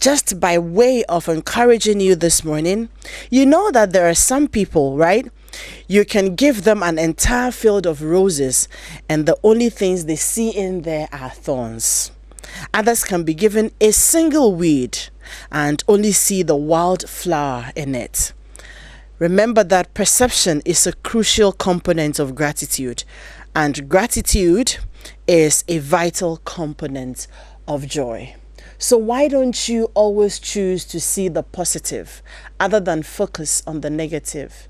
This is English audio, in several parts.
just by way of encouraging you this morning, you know that there are some people, right? You can give them an entire field of roses and the only things they see in there are thorns. Others can be given a single weed and only see the wild flower in it. Remember that perception is a crucial component of gratitude, and gratitude is a vital component of joy. So why don't you always choose to see the positive other than focus on the negative?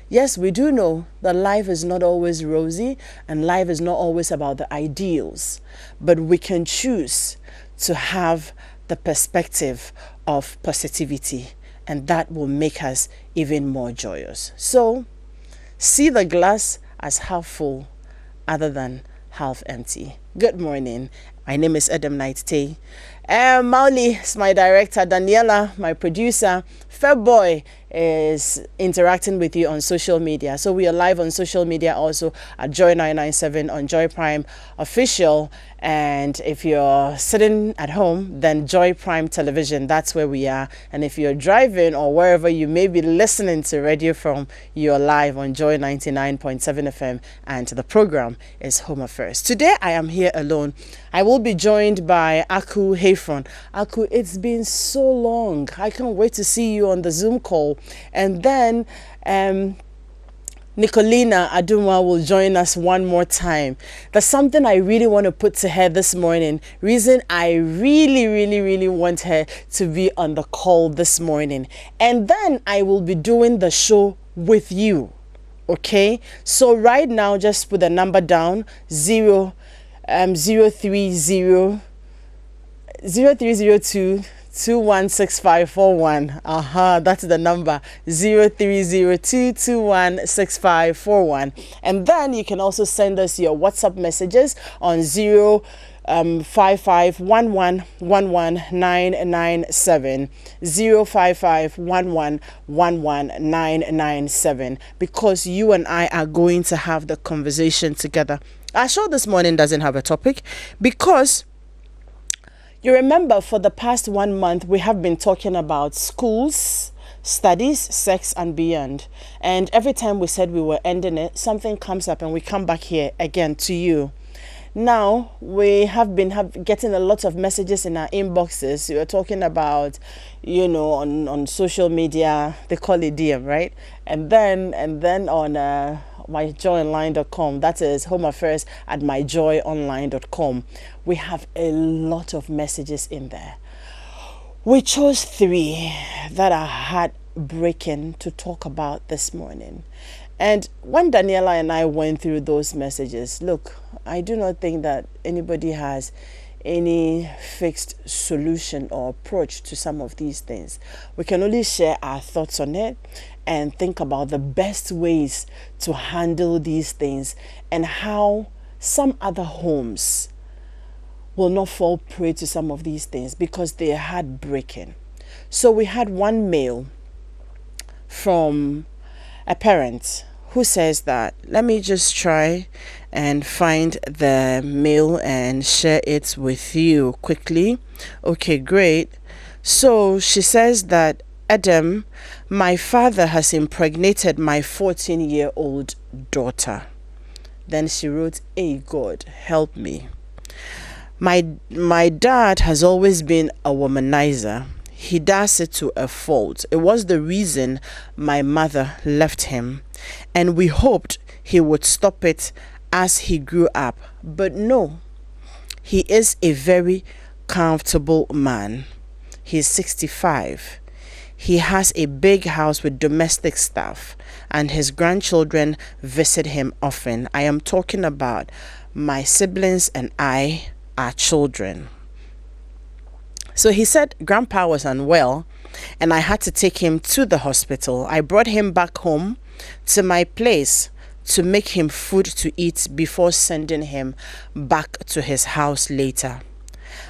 Yes, we do know that life is not always rosy and life is not always about the ideals, but we can choose to have the perspective of positivity, and that will make us even more joyous. So see the glass as half full other than half empty. Good morning. My name is Adam Knight-Tay. Mauli is my director. Daniela, my producer. Fairboy is interacting with you on social media. So we are live on social media also at Joy997 on Joy Prime Official. And if you're sitting at home, then Joy Prime Television, that's where we are. And if you're driving or wherever you may be listening to radio from, you're live on Joy 99.7 FM, and the program is Home Affairs. Today I am here alone. I will be joined by Aku Hayfron. Aku, it's been so long. I can't wait to see you on the Zoom call. And then Nicolina Aduma will join us one more time. There's something I really want to put to her this morning. Reason I really want her to be on the call this morning. And then I will be doing the show with you. Okay? So right now, just put the number down, 0302 216541. That's the number, 0302 216541. And then you can also send us your WhatsApp messages on 05511111997, 05511111997, because you and I are going to have the conversation together. Our show this morning doesn't have a topic because you remember for the past 1 month, we have been talking about schools, studies, sex, and beyond. And every time we said we were ending it, something comes up and we come back here again to you. Now, we have been getting a lot of messages in our inboxes. We are talking about, on social media, they call it DM, right? And then on myjoyonline.com, that is Home Affairs at myjoyonline.com. We have a lot of messages in there. We chose 3 that are heartbreaking to talk about this morning. And when Daniela and I went through those messages, look, I do not think that anybody has any fixed solution or approach to some of these things. We can only share our thoughts on it and think about the best ways to handle these things and how some other homes will not fall prey to some of these things because they are heartbreaking. So we had one mail from a parent who says that, let me just try and find the mail and share it with you quickly. Okay, great. So she says that, Adam, my father has impregnated my 14-year-old daughter. Then she wrote, hey God, help me. My dad has always been a womanizer. He does it to a fault. It was the reason my mother left him, and we hoped he would stop it as he grew up. But no, he is a very comfortable man. He's 65. He has a big house with domestic staff, and his grandchildren visit him often. I am talking about my siblings and I are children. So he said Grandpa was unwell and I had to take him to the hospital. I brought him back home to my place to make him food to eat before sending him back to his house later.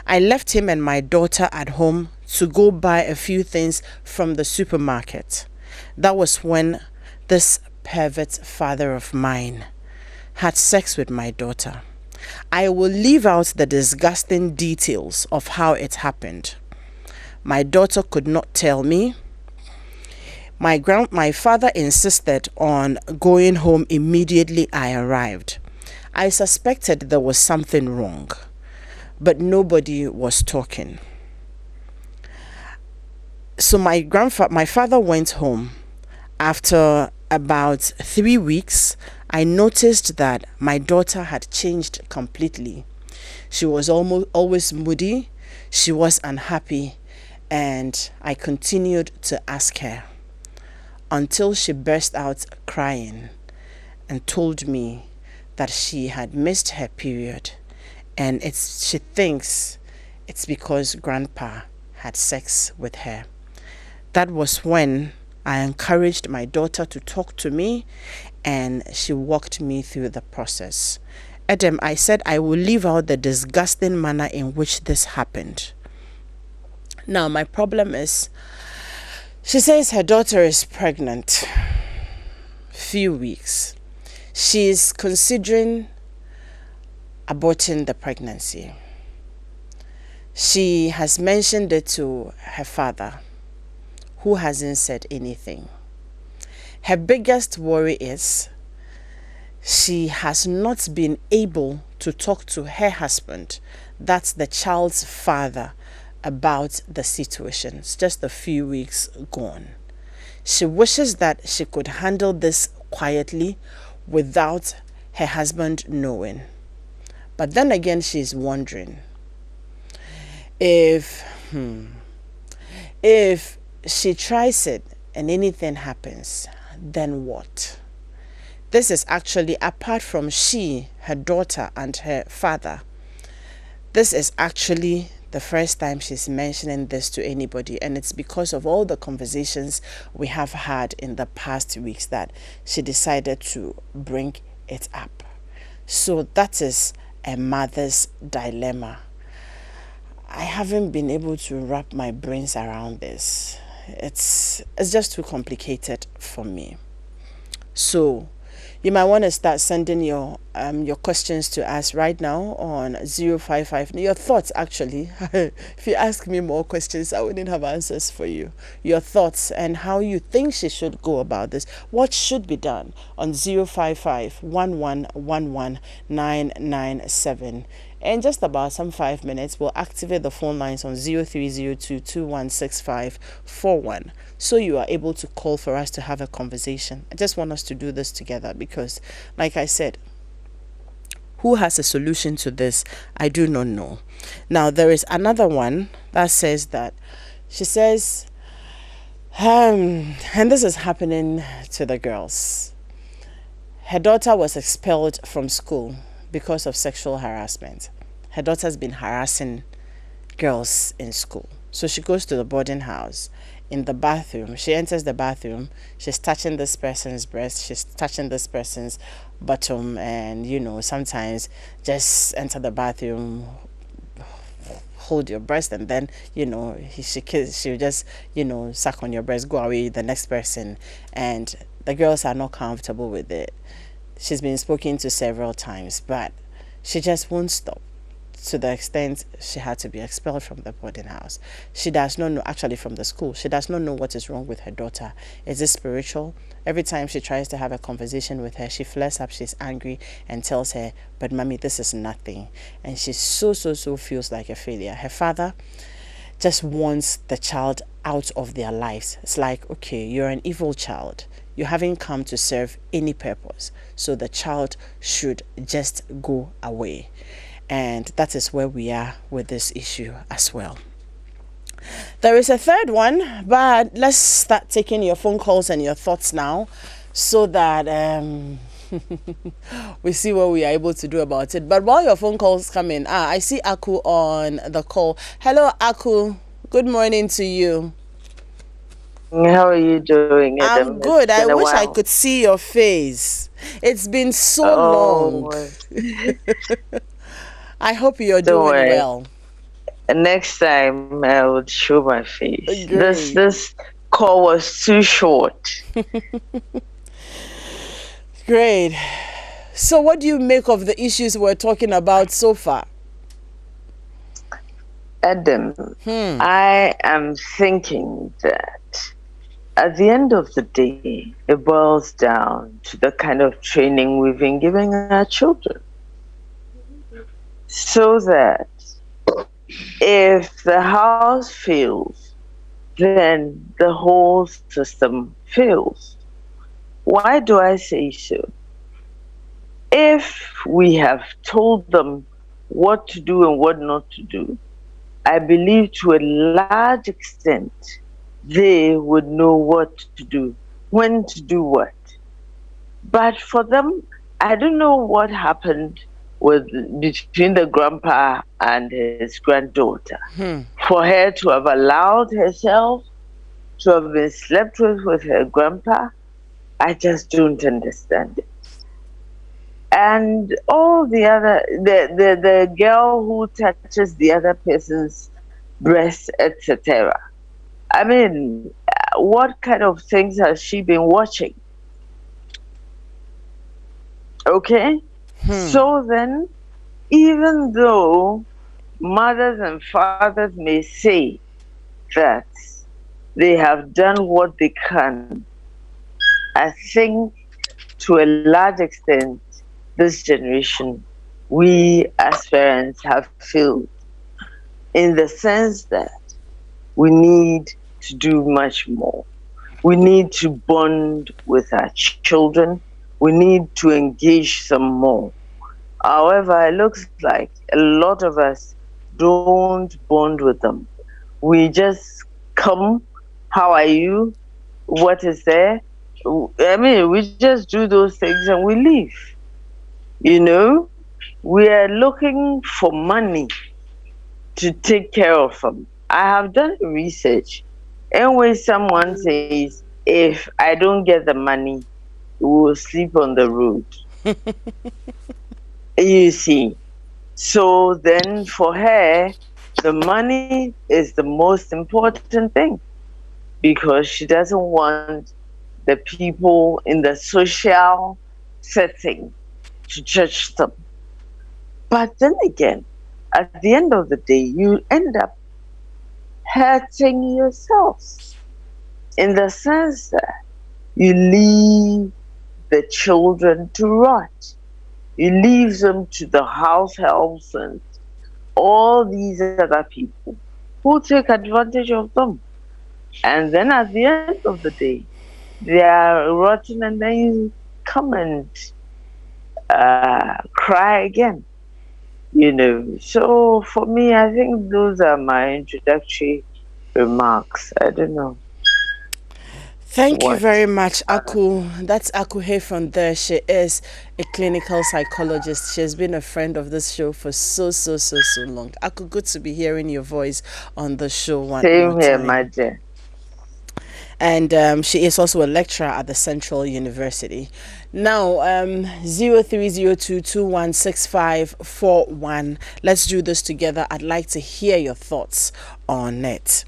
I left him and my daughter at home to go buy a few things from the supermarket. That was when this pervert father of mine had sex with my daughter. I will leave out the disgusting details of how it happened. My daughter could not tell me. My father insisted on going home immediately I arrived. I suspected there was something wrong, but nobody was talking. So my father went home. After about 3 weeks, I noticed that my daughter had changed completely. She was always moody. She was unhappy, and I continued to ask her until she burst out crying and told me that she had missed her period, and she thinks it's because grandpa had sex with her. That was when I encouraged my daughter to talk to me, and she walked me through the process. Adam, I said I will leave out the disgusting manner in which this happened. Now, my problem is, she says her daughter is pregnant. Few weeks. She's considering aborting the pregnancy. She has mentioned it to her father, who hasn't said anything. Her biggest worry is she has not been able to talk to her husband, that's the child's father, about the situation. It's just a few weeks gone. She wishes that she could handle this quietly without her husband knowing. But then again, she's wondering if she tries it and anything happens, then what? This is actually, apart from her daughter and her father, this is actually the first time she's mentioning this to anybody, and it's because of all the conversations we have had in the past weeks that she decided to bring it up. So that is a mother's dilemma. I haven't been able to wrap my brains around this. It's just too complicated for me. So you might want to start sending your questions to us right now on 055. Your thoughts, actually. If you ask me more questions, I wouldn't have answers for you. Your thoughts and how you think she should go about this. What should be done on 055 1111997. In just about some 5 minutes, we'll activate the phone lines on 0302216541. So you are able to call for us to have a conversation. I just want us to do this together because, like I said, who has a solution to this? I do not know. Now, there is another one that says that she says, and this is happening to the girls. Her daughter was expelled from school because of sexual harassment. Her daughter's been harassing girls in school. So she goes to the boarding house. In the bathroom, she enters the bathroom, she's touching this person's breast, she's touching this person's bottom, and sometimes just enter the bathroom, hold your breast, and then she'll just suck on your breast, go away, the next person, and the girls are not comfortable with it. She's been spoken to several times, but she just won't stop, to the extent she had to be expelled from the boarding house. She does not know, actually from the school, she does not know what is wrong with her daughter. Is it spiritual? Every time she tries to have a conversation with her, she flares up, she's angry, and tells her, but mommy, this is nothing. And she so feels like a failure. Her father just wants the child out of their lives. It's like, okay, you're an evil child. You haven't come to serve any purpose. So the child should just go away. And that is where we are with this issue as well. There is a third one, but let's start taking your phone calls and your thoughts now so that we see what we are able to do about it. But while your phone calls come in, I see Aku on the call. Hello, Aku. Good morning to you. How are you doing, Adam? I'm good. I wish I could see your face. It's been so long. I hope you're doing well. Next time I will show my face. This call was too short. Great. So what do you make of the issues we're talking about so far? Adam, I am thinking that at the end of the day, it boils down to the kind of training we've been giving our children. So that if the house fails, then the whole system fails. Why do I say so? If we have told them what to do and what not to do, I believe to a large extent they would know what to do, when to do what. But for them, I don't know what happened between the grandpa and his granddaughter. For her to have allowed herself to have been slept with her grandpa, I just don't understand it. And all the girl who touches the other person's breast, etc. I mean, what kind of things has she been watching? Okay? So then, even though mothers and fathers may say that they have done what they can, I think to a large extent, this generation, we as parents have failed in the sense that we need to do much more. We need to bond with our children. We need to engage some more. However, it looks like a lot of us don't bond with them. We just come, how are you? What is there? I mean, we just do those things and we leave. You know, we are looking for money to take care of them. I have done research. And when someone says, if I don't get the money, we will sleep on the road. You see. So then for her, the money is the most important thing because she doesn't want the people in the social setting to judge them. But then again, at the end of the day, you end up hurting yourselves in the sense that you leave the children to rot. You leave them to the house helps and all these other people who take advantage of them. And then at the end of the day, they are rotten and then you come and cry again. You know, so for me, I think those are my introductory remarks. I don't know. Thank you very much, Aku. That's Aku here from there. She is a clinical psychologist. She has been a friend of this show for so long. Aku, good to be hearing your voice on the show one more time. Same here, my dear. And she is also a lecturer at the Central University. Now, 0302216541. Let's do this together. I'd like to hear your thoughts on it.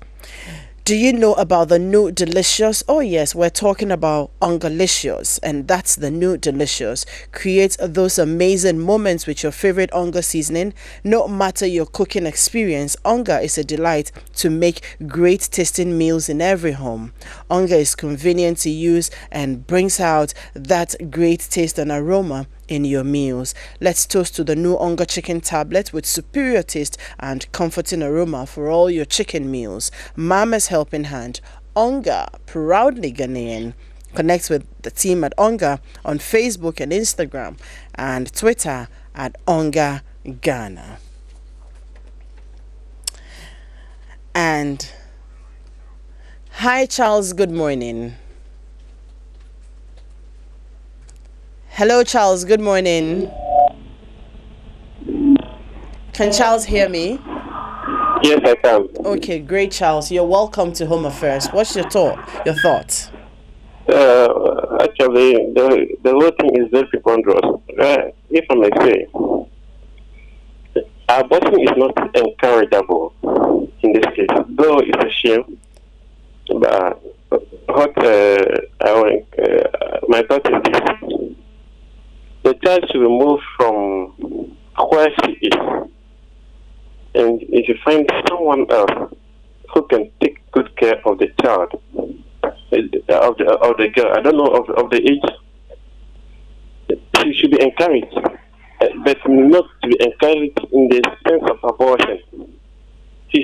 Do you know about the new delicious? Oh yes, we're talking about Ongalicious, and that's the new delicious. Create those amazing moments with your favorite Onga seasoning. No matter your cooking experience, Onga is a delight to make great tasting meals in every home. Onga is convenient to use and brings out that great taste and aroma in your meals. Let's toast to the new Onga chicken tablet with superior taste and comforting aroma for all your chicken meals. Mama's helping hand. Onga, proudly Ghanaian. Connect with the team at Onga on Facebook and Instagram and Twitter at Onga Ghana. And hi Charles, good morning. Hello Charles, good morning. Can Charles hear me? Yes, I can. Okay, great, Charles. You're welcome to Home Affairs. What's your thoughts? Actually, the whole thing is very preponderous. If I may say, abortion is not encourageable in this case, though it's a shame. But what my thought is this: the child should be moved from where she is. And if you find someone else who can take good care of the child, of the girl. I don't know of the age. She should be encouraged, but not to be encouraged in the sense of abortion. She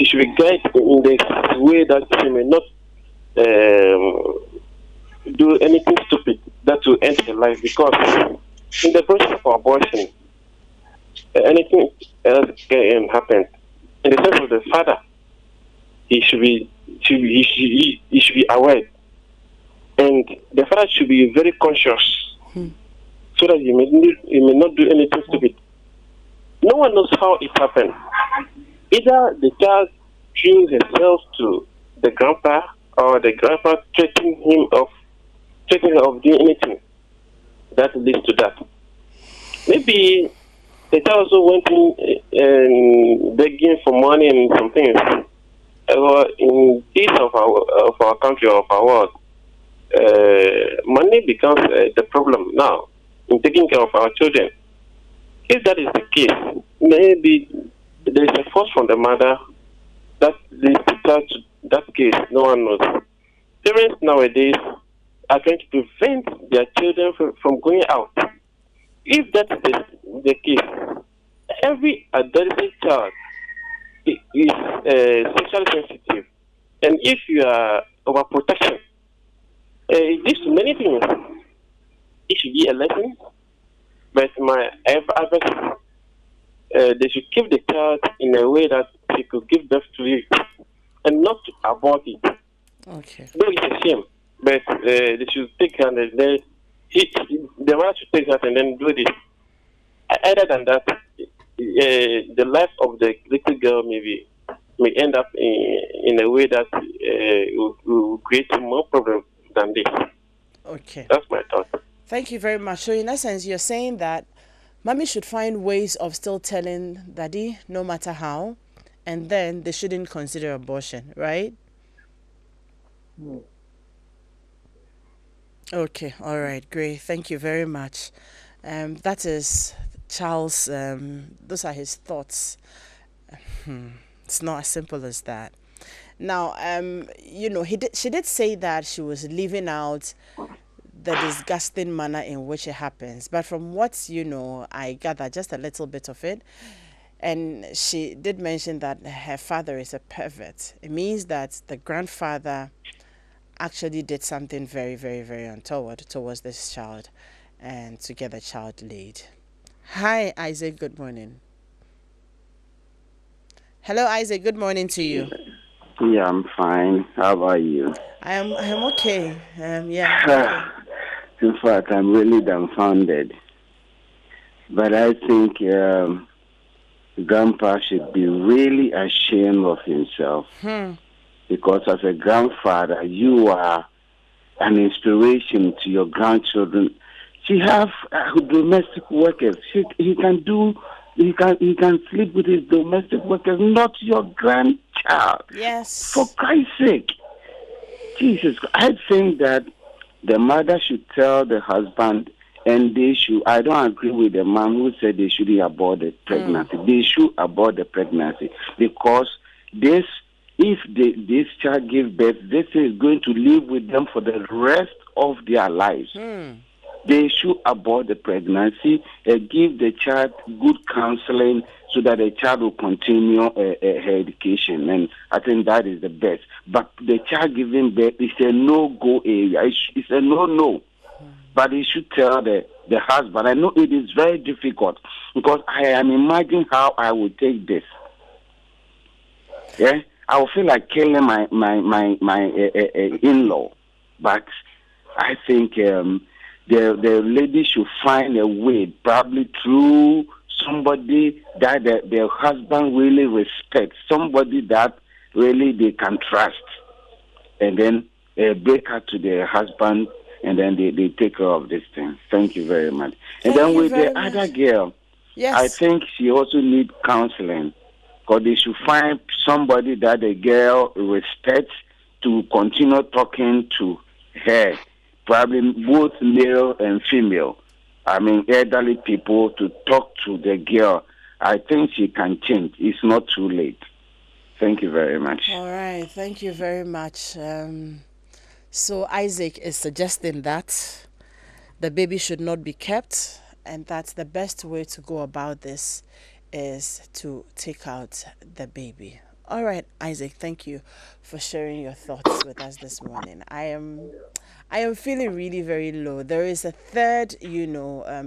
should be guided in the way that she may not do anything stupid that will end her life, because in the process of abortion, anything else can happen. In the sense of the father, he should be aware, and the father should be very conscious, so that he may not do anything stupid. No one knows how it happened. Either the child threw herself to the grandpa, or the grandpa threatening her of doing anything that leads to that. Maybe the child also went in begging for money and some things. In this of our country, of our world, money becomes the problem now in taking care of our children. If that is the case, maybe there is a force from the mother that leads to that case. No one knows. Parents nowadays are trying to prevent their children from going out. If that is the case, every adolescent child is sexually sensitive, and if you are overprotection, it leads to many things. It should be a lesson, but my advice, they should keep the child in a way that she could give birth to it, and not to abort it. Okay. Though it's a shame, but they should take her and then the mother should take her and then do this. Other than that, the life of the little girl may end up in a way that will create more problems than this. Okay. That's my thought. Thank you very much. So in essence, you're saying that mommy should find ways of still telling daddy no matter how, and then they shouldn't consider abortion, right? Okay, all right, great. Thank you very much. That is Charles. Those are his thoughts. It's not as simple as that. Now, she did say that she was leaving out the disgusting manner in which it happens. But from what I gather just a little bit of it. And she did mention that her father is a pervert. It means that the grandfather actually did something very, very, very untoward towards this child and to get the child laid. Hi, Isaac. Good morning. Hello, Isaac. Good morning to you. Yeah, I'm fine. How about you? I am okay. Yeah. Okay. In fact, I'm really dumbfounded. But I think Grandpa should be really ashamed of himself. Because as a grandfather, you are an inspiration to your grandchildren. She have domestic workers. He can sleep with his domestic workers, not your grandchild. Yes. For Christ's sake. Jesus, I think that the mother should tell the husband, and I don't agree with the man who said they shouldn't abort the pregnancy. They should abort the pregnancy, because if this child gives birth, this is going to live with them for the rest of their lives. They should abort the pregnancy and give the child good counseling so that the child will continue her education. And I think that is the best. But the child giving birth is a no-go area. It's a no-no. But he should tell the husband. I know it is very difficult because I am imagining how I would take this. Yeah, I will feel like killing my in-law. But I think the lady should find a way, probably through somebody that the husband really respects, somebody that really they can trust, and then break her to the husband, and then they take care of this thing. Thank you very much. And then with the other girl, yes, I think she also needs counseling, because they should find somebody that the girl respects to continue talking to her, probably both male and female. I mean, elderly people to talk to the girl. I think she can change. It's not too late. Thank you very much. All right, thank you very much. So Isaac is suggesting that the baby should not be kept, and that the best way to go about this is to take out the baby. All right, Isaac, thank you for sharing your thoughts with us this morning. I am feeling really very low. There is a third,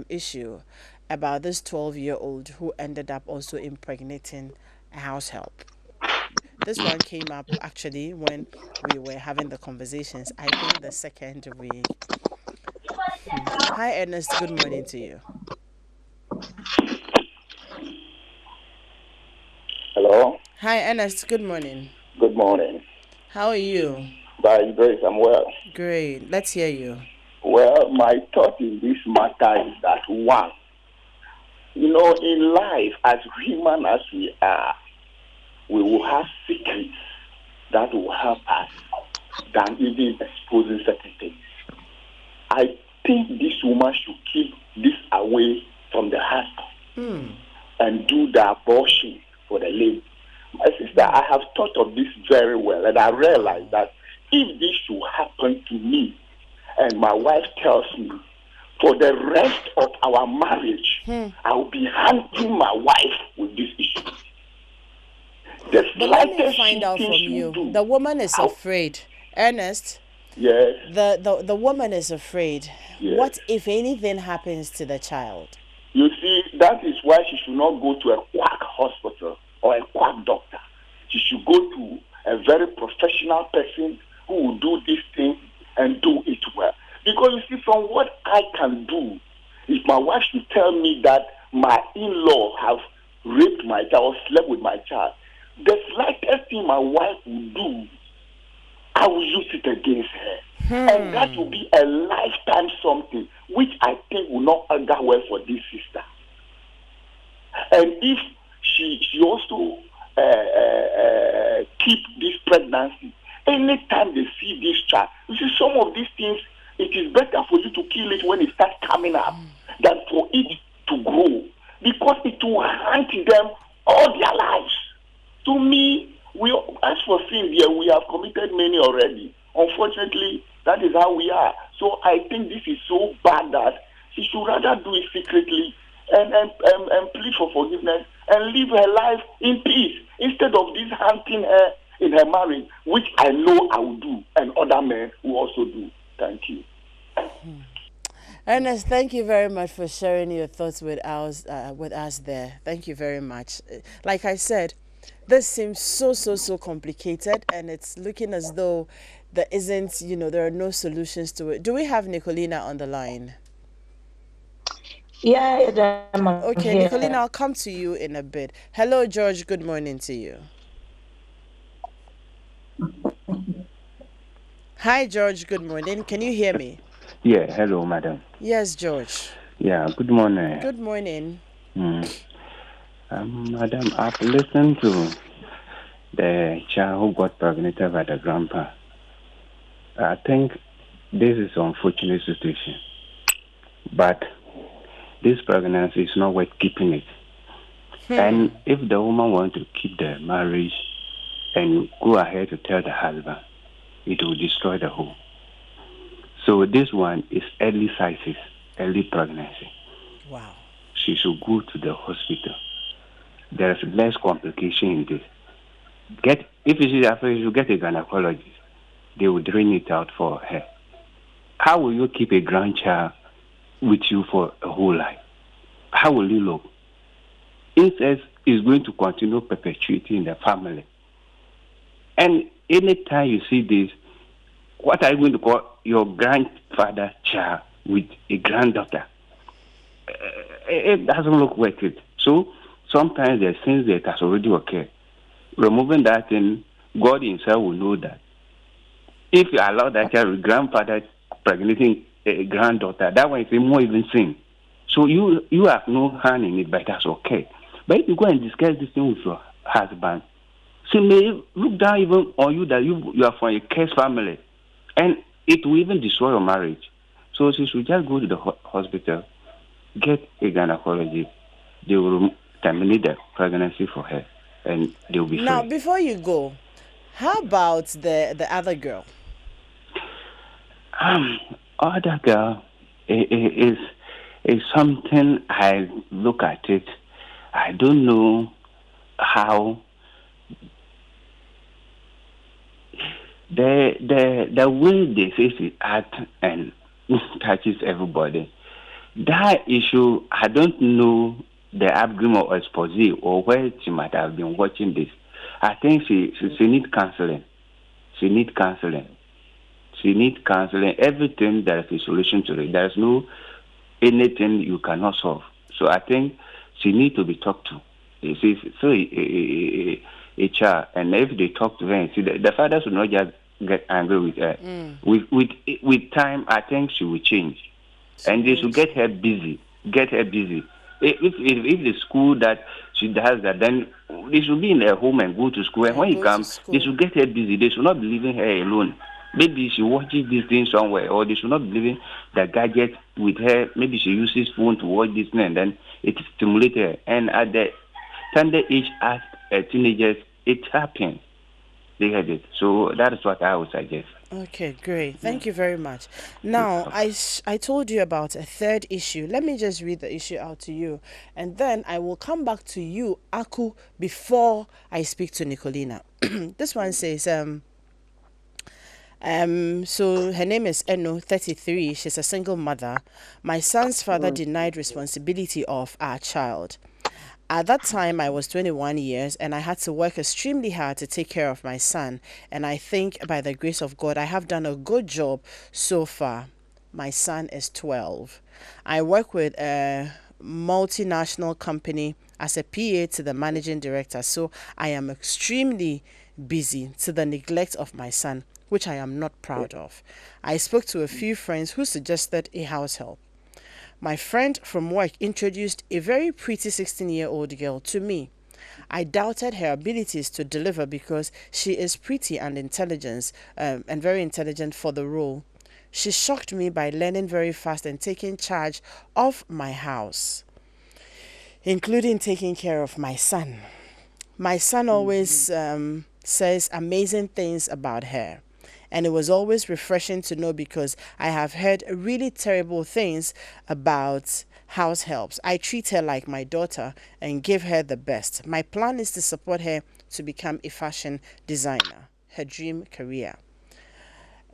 issue about this 12-year-old who ended up also impregnating a house help. This one came up actually when we were having the conversations. I think the second week. Hi, Ernest. Good morning to you. Hello. Hi, Ernest. Good morning. Good morning. How are you? By His grace, I'm well. Great. Let's hear you. Well, my thought in this matter is that one, in life, as human as we are, we will have secrets that will help us than even exposing certain things. I think this woman should keep this away from the husband and do the abortion for the lady. My sister, I have thought of this very well, and I realized that if this should happen to me, and my wife tells me, for the rest of our marriage, I will be hunting my wife with this issue. But let me find out from you. The woman is afraid. Ernest? Yes. The woman is afraid. Yes. What if anything happens to the child? You see, that is why she should not go to a quack hospital or a quack doctor. She should go to a very professional person who will do this thing and do it well. Because you see, from what I can do, if my wife should tell me that my in-law have raped my child or slept with my child, the slightest thing my wife will do, I will use it against her. And that will be a lifetime something, which I think will not end well for this sister. And if she also keep this pregnancy, anytime they see this child, you see, some of these things, it is better for you to kill it when it starts coming up than for it to grow, because it will haunt them all their lives. To me, as for sin here, we have committed many already. Unfortunately, that is how we are. So I think this is so bad that she should rather do it secretly and plead for forgiveness and live her life in peace instead of this hunting her in her marriage, which I know I will do and other men will also do. Thank you. Ernest, thank you very much for sharing your thoughts with us there. Thank you very much. Like I said, this seems so complicated, and it's looking as though there isn't, there are no solutions to it. Do we have Nicolina on the line? Yeah, okay, here. Nicolina, I'll come to you in a bit. Hello, George. Good morning to you. Hi, George. Good morning. Can you hear me? Yeah, hello, madam. Yes, George. Yeah, good morning. Good morning. Madam, I've listened to the child who got pregnant by the grandpa. I think this is an unfortunate situation. But this pregnancy is not worth keeping it. And if the woman wants to keep the marriage and go ahead to tell the husband, it will destroy the home. So this one is early sizes, early pregnancy. Wow. She should go to the hospital. There's less complication in this. If she's afraid, you get a gynecologist. They will drain it out for her. How will you keep a grandchild with you for a whole life? How will you look? Incest is going to continue perpetuating in the family. And anytime you see this, what are you going to call your grandfather child with a granddaughter? It doesn't look worth it. So sometimes there are things that has already occurred. Removing that, and God himself will know that. If you allow that child, grandfather impregnating a granddaughter, that one is a more even sin. So you have no hand in it, but that's okay. But if you go and discuss this thing with your husband, she may look down even on you that you are from a cursed family, and it will even destroy your marriage. So she should just go to the hospital, get a gynecologist. They will terminate the pregnancy for her, and they'll be Now, free. before you go, how about the other girl? Other girl is something I look at it. I don't know how the way they face it act and touches everybody. That issue, I don't know the upbringing or expose or where she might have been watching this. I think she needs counseling. She needs counseling. She needs counseling. Everything there is a solution to it. There is no anything you cannot solve. So I think she needs to be talked to. She's so a child, and if they talk to her, and see the father should not just get angry with her. With time, I think she will change, and they should get her busy. Get her busy. If the school that she does that, then they should be in her home and go to school. And when he comes, they should get her busy. They should not be leaving her alone. Maybe she watches this thing somewhere, or they should not be leaving the gadget with her. Maybe she uses phone to watch this thing, and then it stimulates her. And at the tender age as teenagers, it happens. They have it. So that is what I would suggest. Okay, great. Thank you very much. Now, I told you about a third issue. Let me just read the issue out to you, and then I will come back to you, Aku, before I speak to Nicolina. This one says, so her name is Eno, 33. She's a single mother. My son's father denied responsibility of our child. At that time, I was 21 years and I had to work extremely hard to take care of my son. And I think by the grace of God, I have done a good job so far. My son is 12. I work with a multinational company as a PA to the managing director. So I am extremely busy to the neglect of my son, which I am not proud of. I spoke to a few friends who suggested a house help. My friend from work introduced a very pretty 16-year-old girl to me. I doubted her abilities to deliver because she is pretty and intelligent, and very intelligent for the role. She shocked me by learning very fast and taking charge of my house, including taking care of my son. My son always says amazing things about her. And it was always refreshing to know because I have heard really terrible things about house helps. I treat her like my daughter and give her the best. My plan is to support her to become a fashion designer, her dream career.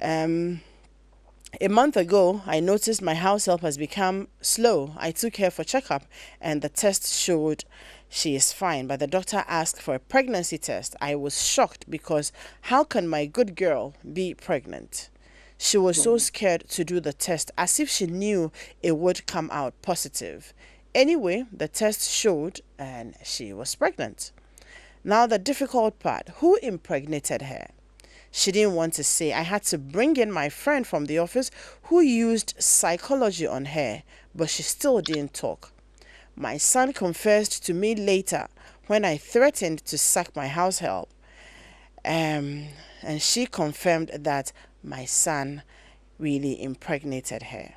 A month ago, I noticed my house help has become slow. I took her for checkup and the test showed she is fine, but the doctor asked for a pregnancy test. I was shocked because how can my good girl be pregnant? She was so scared to do the test as if she knew it would come out positive. Anyway, the test showed and she was pregnant. Now the difficult part, who impregnated her? She didn't want to say. I had to bring in my friend from the office who used psychology on her, but she still didn't talk. My son confessed to me later when I threatened to sack my house help. And she confirmed that my son really impregnated her.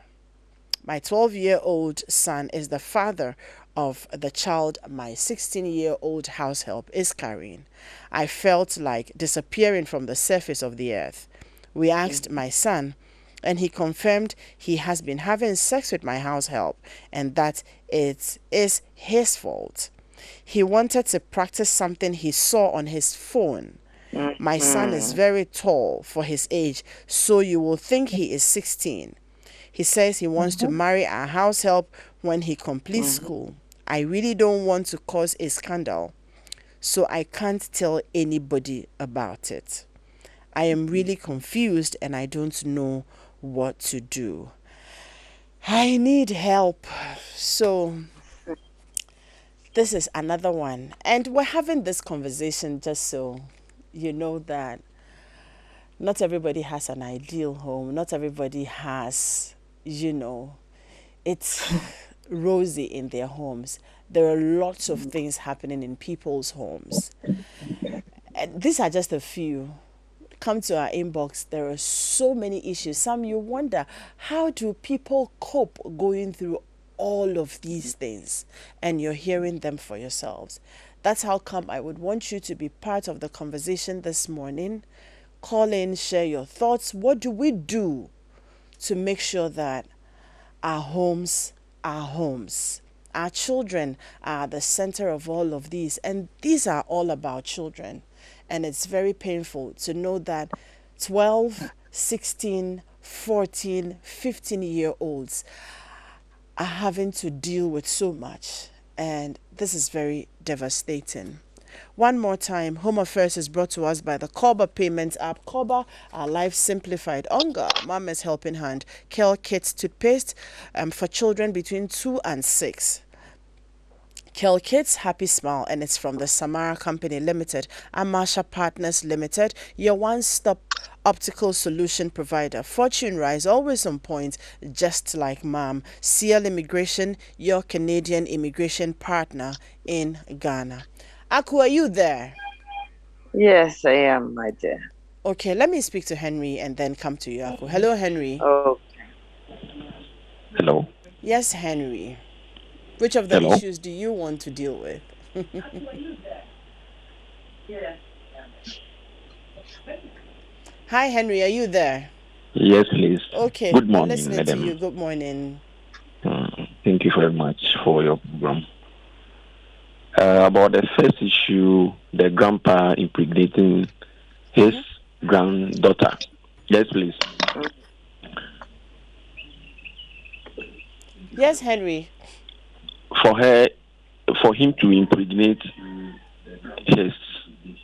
My 12-year-old son is the father of the child my 16-year-old house help is carrying. I felt like disappearing from the surface of the earth. We asked my son, and he confirmed he has been having sex with my house help and that it is his fault. He wanted to practice something he saw on his phone. My son is very tall for his age, so you will think he is 16. He says he wants to marry our house help when he completes school. I really don't want to cause a scandal, so I can't tell anybody about it. I am really confused and I don't know what to do. I need help. So this is another one. And we're having this conversation just so you know that not everybody has an ideal home. Not everybody has, it's rosy in their homes. There are lots of things happening in people's homes. And these are just a few. Come to our inbox. There are so many issues. Some you wonder, how do people cope going through all of these things? And you're hearing them for yourselves. That's how come I would want you to be part of the conversation this morning. Call in, share your thoughts. What do we do to make sure that our homes are homes? Our children are the center of all of these, and these are all about children. And it's very painful to know that 12, 16, 14, 15-year olds are having to deal with so much. And this is very devastating. One more time, Home Affairs is brought to us by the Koba Payments app. Koba, our life simplified. Onga, Mama's Helping Hand. Kel Kids Toothpaste for children between 2 and 6. Kel Kids Happy Smile, and it's from the Samara Company Limited and Marsha Partners Limited, your one-stop optical solution provider. Fortune Rise, always on point, just like Mom. CL Immigration, your Canadian immigration partner in Ghana. Aku, are you there? Yes, I am, my dear. Okay, let me speak to Henry and then come to you, Aku. Hello, Henry. Okay. Hello. Yes, Henry. Which of the Hello. issues do you want to deal with? Hi, Henry, are you there? Yes, please. Okay, Good I'm morning, listening to madam. you. Good morning. Thank you very much for your program. About the first issue, the grandpa impregnating his granddaughter. Yes, please. Yes, Henry. For him to impregnate his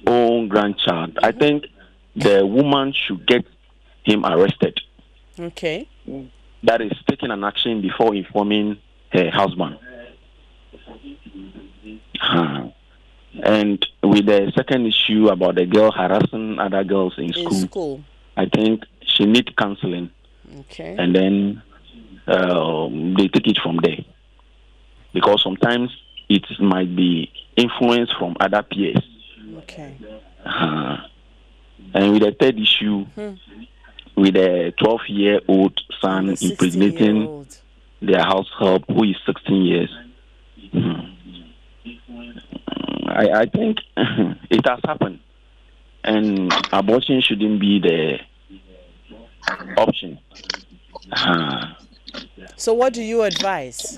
own grandchild, I think the woman should get him arrested. Okay. That is taking an action before informing her husband. And with the second issue about the girl harassing other girls in school, I think she needs counseling. Okay. And then they take it from there. Because sometimes it might be influence from other peers. Okay. And with the third issue, with a 12-year-old son impregnating their house help who is 16 years, I think it has happened. And abortion shouldn't be the option. So what do you advise?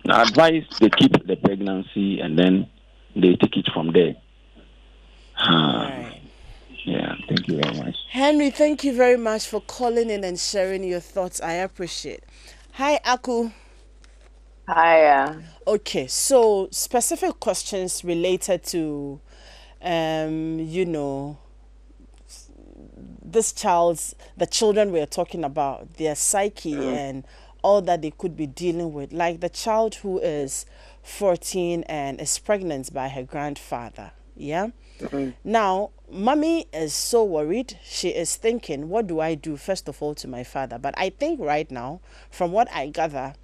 I advise they keep the pregnancy and then they take it from there. Right. Yeah, thank you very much. Henry, thank you very much for calling in and sharing your thoughts. I appreciate. Hi, Aku. Hi. Okay, so specific questions related to, the children we're talking about, their psyche and all that they could be dealing with. Like the child who is 14 and is pregnant by her grandfather. Yeah. Now, mommy is so worried. She is thinking, what do I do, first of all, to my father? But I think right now, from what I gather,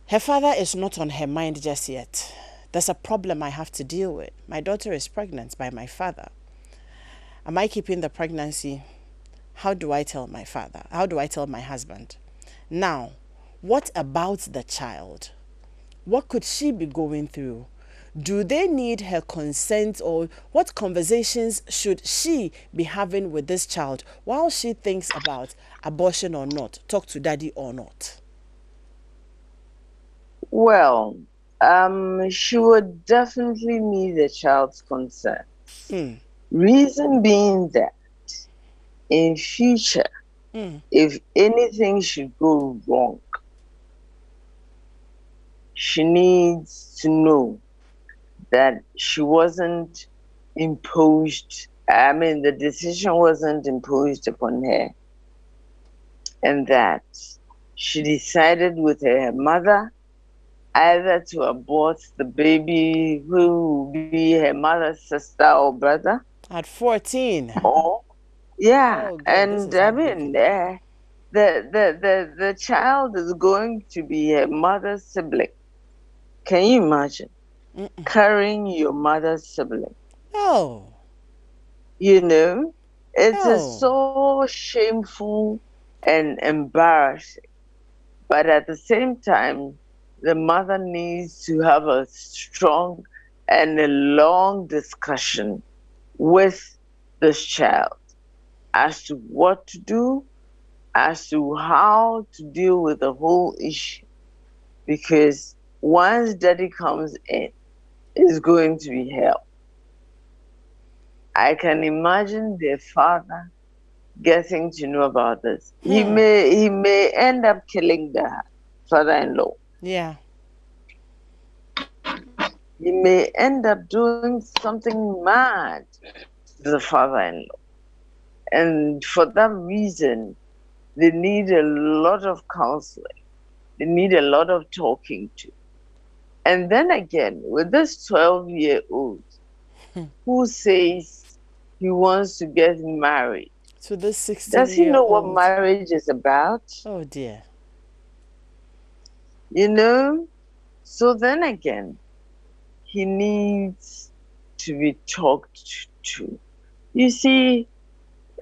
her father is not on her mind just yet. There's a problem I have to deal with. My daughter is pregnant by my father. Am I keeping the pregnancy? How do I tell my father? How do I tell my husband? Now, what about the child? What could she be going through? Do they need her consent, or what conversations should she be having with this child while she thinks about abortion or not, talk to daddy or not? Well, she would definitely need a child's consent. Reason being that in future, if anything should go wrong, she needs to know that she wasn't imposed, the decision wasn't imposed upon her, and that she decided with her mother either to abort the baby who will be her mother's sister or brother. At 14. Or, yeah, Oh, God, and the child is going to be her mother's sibling. Can you imagine carrying your mother's sibling? Oh. It is so shameful and embarrassing. But at the same time, the mother needs to have a strong and a long discussion with this child as to what to do, as to how to deal with the whole issue. Because once daddy comes in, it's going to be hell. I can imagine their father getting to know about this. He may end up killing the father-in-law. Yeah. He may end up doing something mad to the father-in-law. And for that reason, they need a lot of counseling. They need a lot of talking to. And then again, with this 12-year-old who says he wants to get married, To this 16-year-old. does he know what marriage is about? Oh dear. You know? So then again, he needs to be talked to. You see,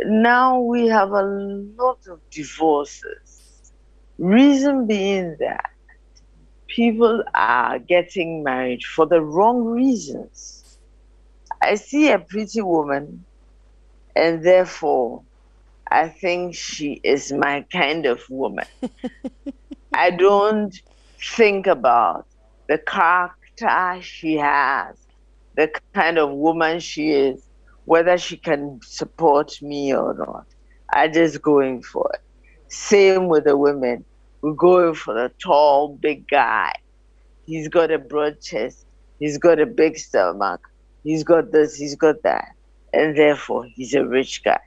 now we have a lot of divorces. Reason being that people are getting married for the wrong reasons. I see a pretty woman, and therefore I think she is my kind of woman. I don't think about the character she has, the kind of woman she is, whether she can support me or not. I just going for it. Same with the women. We're going for the tall, big guy. He's got a broad chest. He's got a big stomach. He's got this, he's got that. And therefore, he's a rich guy.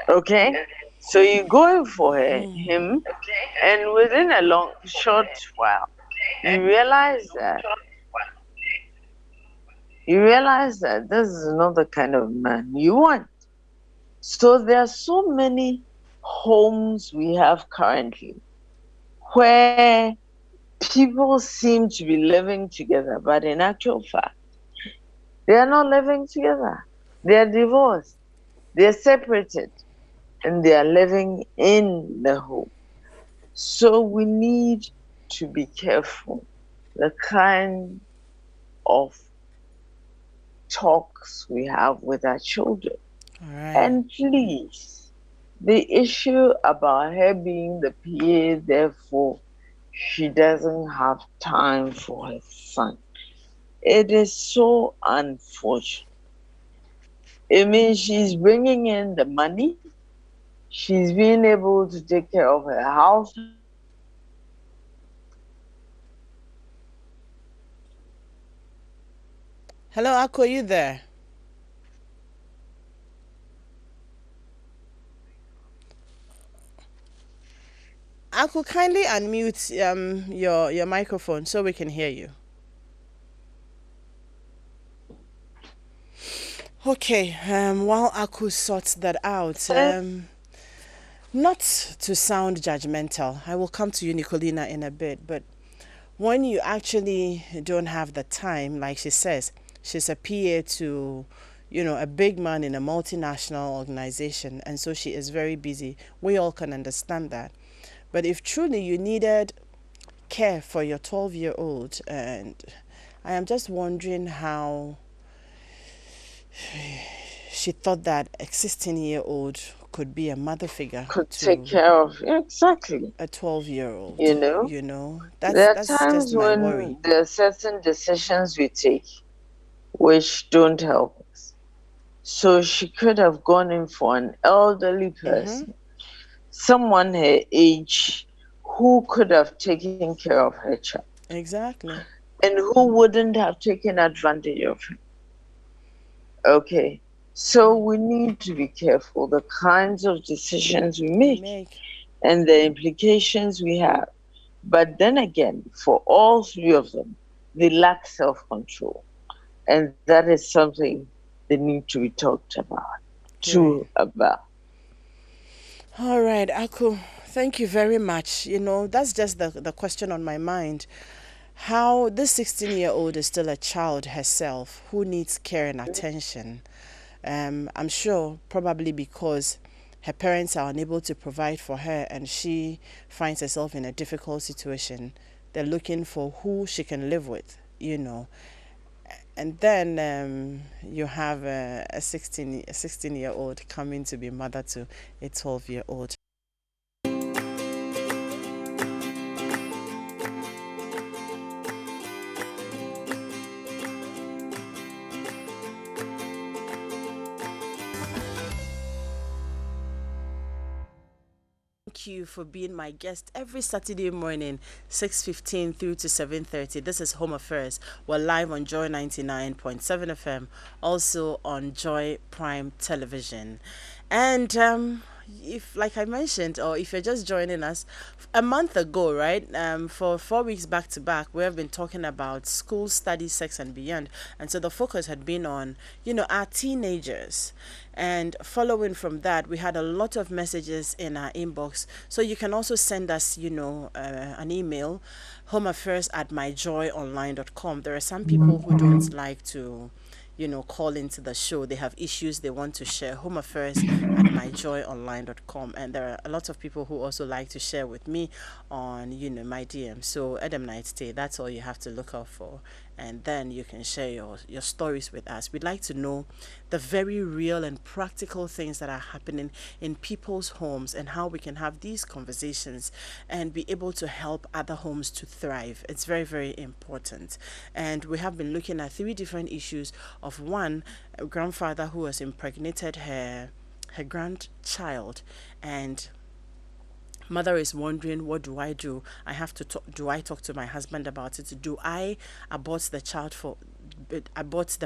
Okay? So you're going for him, and within a short while, you realize that this is not the kind of man you want. So there are so many homes we have currently where people seem to be living together, but in actual fact, they are not living together. They are divorced. They are separated, and they are living in the home. So we need to be careful the kind of talks we have with our children. All right. And please, the issue about her being the PA, therefore she doesn't have time for her son. It is so unfortunate. It means she's bringing in the money. She's being able to take care of her house. Hello, Ako, you there? Ako, kindly unmute your microphone so we can hear you. Okay, while Aku sorts that out, not to sound judgmental, I will come to you, Nicolina, in a bit, but when you actually don't have the time, like she says, she's a PA to, a big man in a multinational organization, and so she is very busy. We all can understand that. But if truly you needed care for your 12-year-old, and I am just wondering how she thought that a 16-year-old could be a mother figure, could take care of exactly a 12-year-old. There are that's times just my worry. when there are certain decisions we take which don't help us. So she could have gone in for an elderly person, someone her age, who could have taken care of her child. Exactly. And who wouldn't have taken advantage of him. Okay. So we need to be careful the kinds of decisions we make and the implications we have. But then again, for all three of them, they lack self-control. And that is something they need to be talked about. All right, Aku, thank you very much. That's just the question on my mind. How this 16-year-old is still a child herself who needs care and attention. I'm sure probably because her parents are unable to provide for her and she finds herself in a difficult situation. They're looking for who she can live with, And then you have a 16-year-old coming to be mother to a 12-year-old. Thank you for being my guest every Saturday morning, 6:15 through to 7:30. This is Home Affairs. We're live on Joy 99.7 FM, also on Joy Prime Television. And if, like I mentioned, or if you're just joining us, a month ago, right, for 4 weeks back to back, we have been talking about school, study, sex, and beyond. And so the focus had been on, our teenagers. And following from that, we had a lot of messages in our inbox. So you can also send us, an email, homeaffairs@myjoyonline.com. There are some people who don't like to call into the show. They have issues they want to share. homeaffairs@myjoyonline.com. And there are a lot of people who also like to share with me on, my DM. So Adam Night Stay, that's all you have to look out for. And then you can share your stories with us. We'd like to know the very real and practical things that are happening in people's homes and how we can have these conversations and be able to help other homes to thrive. It's very, very important. And we have been looking at 3 different issues of one, a grandfather who has impregnated her grandchild, and mother is wondering, what do I do? I have to talk. Do I talk to my husband about it? Do I abort the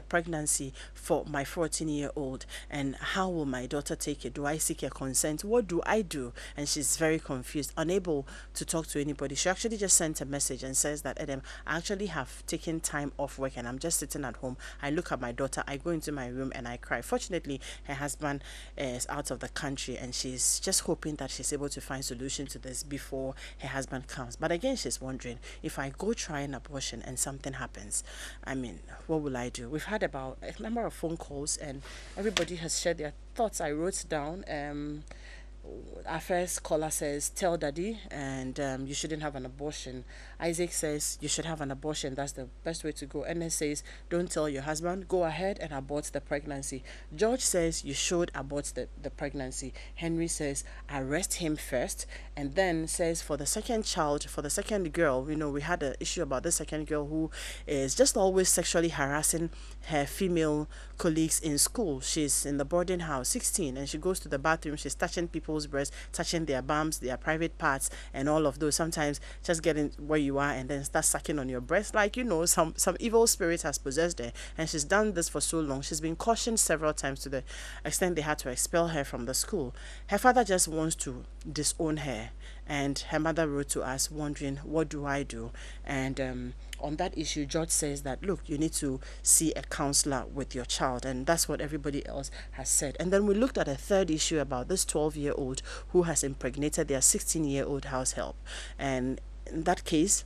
pregnancy for my 14-year-old? And how will my daughter take it? Do I seek a consent? What do I do? And she's very confused, unable to talk to anybody. She actually just sent a message and says that, Adam, I actually have taken time off work and I'm just sitting at home. I look at my daughter, I go into my room and I cry. Fortunately, her husband is out of the country and she's just hoping that she's able to find solution to this before her husband comes. But again, she's wondering, if I go try an abortion and something happens, what will I do? We've had about a number of phone calls and everybody has shared their thoughts. I wrote down our first caller says, tell daddy, and you shouldn't have an abortion. Isaac says, you should have an abortion. That's the best way to go. Ernest says, don't tell your husband. Go ahead and abort the pregnancy. George says, you should abort the pregnancy. Henry says, arrest him first. And then says, for the second child, for the second girl, we had an issue about the second girl who is just always sexually harassing her female colleagues in school. She's in the boarding house, 16, and she goes to the bathroom. She's touching people's breasts, touching their bums, their private parts, and all of those. Sometimes just getting where you are and then start sucking on your breast, like some evil spirit has possessed her. And she's done this for so long. She's been cautioned several times to the extent they had to expel her from the school. Her father just wants to disown her, and her mother wrote to us wondering, what do I do? And on that issue, George says that, look, you need to see a counselor with your child, and that's what everybody else has said. And then we looked at a third issue about this 12-year-old who has impregnated their 16-year-old house help. And in that case,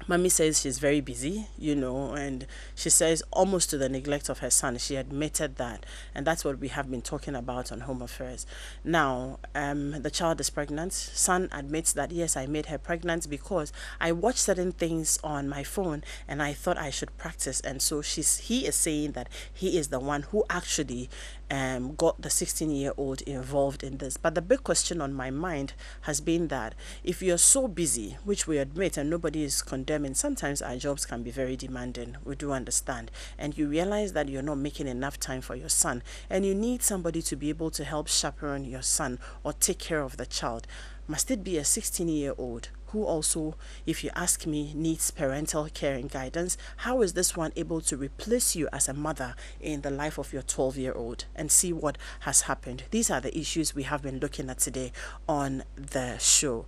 Mommy says she's very busy, and she says almost to the neglect of her son. She admitted that, and that's what we have been talking about on Home Affairs. Now, the child is pregnant. Son admits that, yes, I made her pregnant because I watched certain things on my phone and I thought I should practice. And so he is saying that he is the one who actually got the 16-year-old involved in this. But the big question on my mind has been that if you're so busy, which we admit and nobody is condemning, sometimes our jobs can be very demanding, we do understand, and you realize that you're not making enough time for your son and you need somebody to be able to help chaperone your son or take care of the child, must it be a 16-year-old who also, if you ask me, needs parental care and guidance? How is this one able to replace you as a mother in the life of your 12-year-old? And see what has happened. These are the issues we have been looking at today on the show.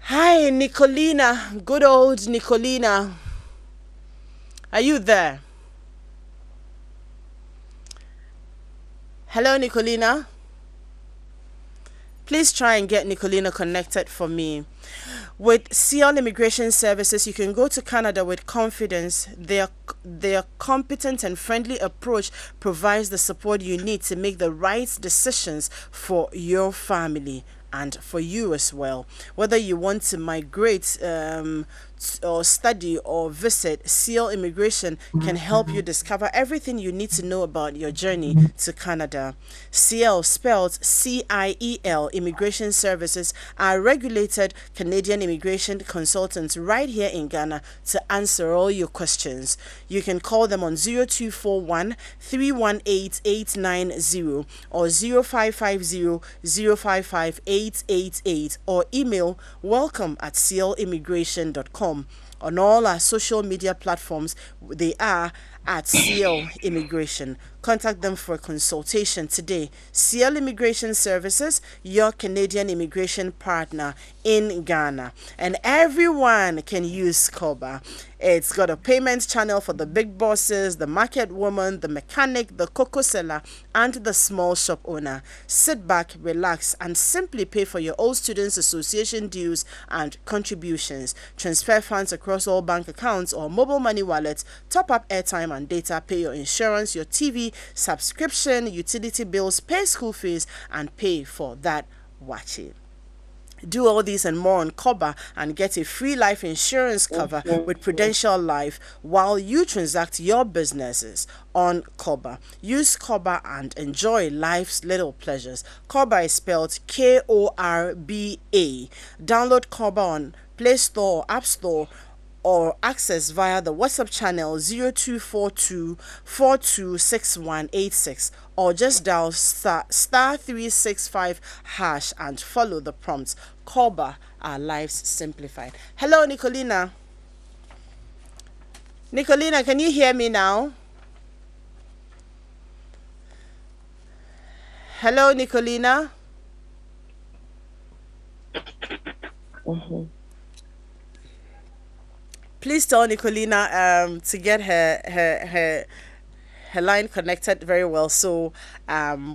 Hi, Nicolina. Good old Nicolina. Are you there? Hello, Nicolina. Please try and get Nicolina connected for me. With Seal Immigration Services, you can go to Canada with confidence. Their competent and friendly approach provides the support you need to make the right decisions for your family and for you as well. Whether you want to migrate or study or visit, Seal Immigration can help you discover everything you need to know about your journey to Canada. Seal, spelled CIEL, Immigration Services are regulated Canadian immigration consultants right here in Ghana to answer all your questions. You can call them on 0241 318 890 or 0550 055 888 or email welcome@sealimmigration.com. On all our social media platforms, they are at Seal Immigration. Contact them for a consultation today. Seal Immigration Services, your Canadian immigration partner in Ghana. And everyone can use Koba. It's got a payment channel for the big bosses, the market woman, the mechanic, the cocoa seller, and the small shop owner. Sit back, relax, and simply pay for your Old Students Association dues and contributions. Transfer funds across all bank accounts or mobile money wallets. Top up airtime and data. Pay your insurance, your TV subscription, utility bills, pay school fees, and pay for that watching. Do all these and more on Koba and get a free life insurance cover with Prudential Life while you transact your businesses on Koba. Use Koba and enjoy life's little pleasures. Koba is spelled KORBA. Download Koba on Play Store or App Store or access via the WhatsApp channel 0242 426186 or just dial star 365 hash and follow the prompts. Koba, our lives simplified. Hello, Nicolina. Nicolina, can you hear me now? Hello, Nicolina. Please tell Nicolina to get her line connected very well so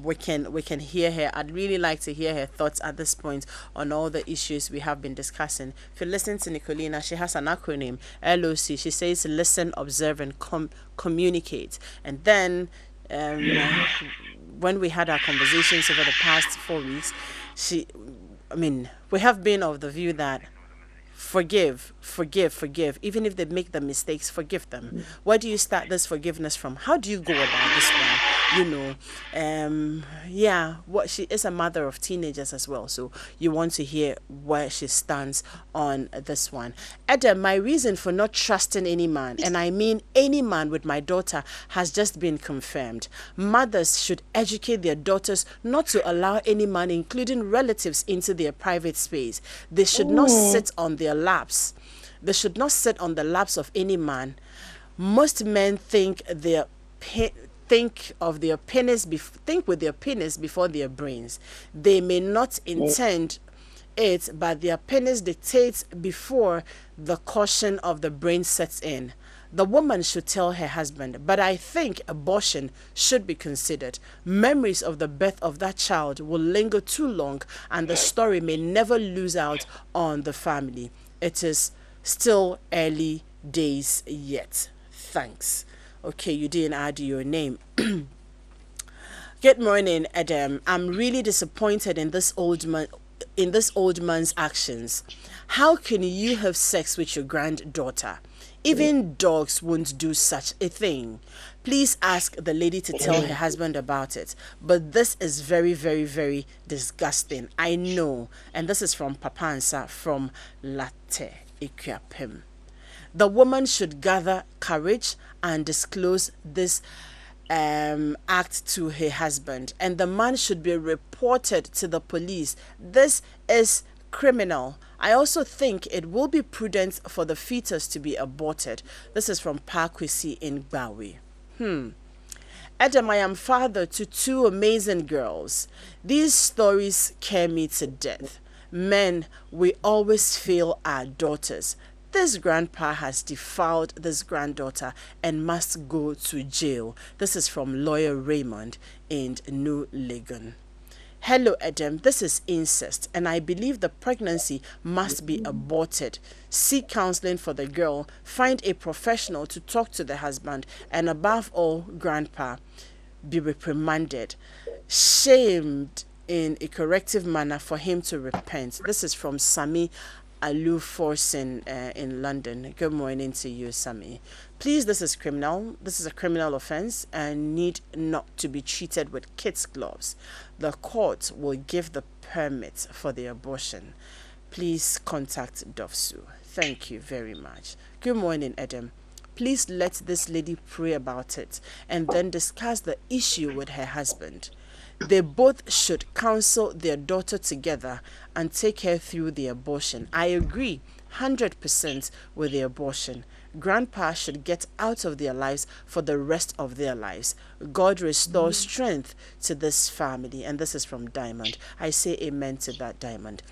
we can hear her. I'd really like to hear her thoughts at this point on all the issues we have been discussing. If you listen to Nicolina, she has an acronym, LOC. She says listen, observe, and communicate. And then when we had our conversations over the past 4 weeks, we have been of the view that forgive. Even if they make the mistakes, forgive them. Where do you start this forgiveness from? How do you go about this one? What she is a mother of teenagers as well, so you want to hear where she stands on this one. Adam, my reason for not trusting any man, and I mean any man with my daughter, has just been confirmed. Mothers should educate their daughters not to allow any man, including relatives, into their private space. They should not sit on their laps. They should not sit on the laps of any man. Most men think with their penis before their brains. They may not intend it, but their penis dictates before the caution of the brain sets in. The woman should tell her husband, but I think abortion should be considered. Memories of the birth of that child will linger too long, and the story may never lose out on the family. It is still early days yet. Thanks. Okay, you didn't add your name. Good morning, Adam. I'm really disappointed in this old man's actions. How can you have sex with your granddaughter? Even dogs won't do such a thing. Please ask the lady to tell her husband about it. But this is very, very, very disgusting. I know. And this is from Papansa from Latte Equiapem. The woman should gather courage and disclose this act to her husband, and the man should be reported to the police. This is criminal. I also think it will be prudent for the fetus to be aborted. This is from Parkwisi in Bawi. Adam, I am father to 2 amazing girls. These stories scare me to death. Men, we always fail our daughters. This grandpa has defiled this granddaughter and must go to jail. This is from lawyer Raymond in New Legon. Hello, Adam. This is incest, and I believe the pregnancy must be aborted. Seek counseling for the girl. Find a professional to talk to the husband, and above all, grandpa, be reprimanded, shamed in a corrective manner for him to repent. This is from Sami Alu Forson in London. Good morning to you, Sammy. Please, this is criminal. This is a criminal offense and need not to be treated with kids' gloves. The court will give the permit for the abortion. Please contact Dovsu. Thank you very much. Good morning, Adam. Please let this lady pray about it and then discuss the issue with her husband. They both should counsel their daughter together and take her through the abortion. I agree 100% with the abortion. Grandpa should get out of their lives for the rest of their lives. God restore strength to this family. And this is from Diamond. I say amen to that, Diamond.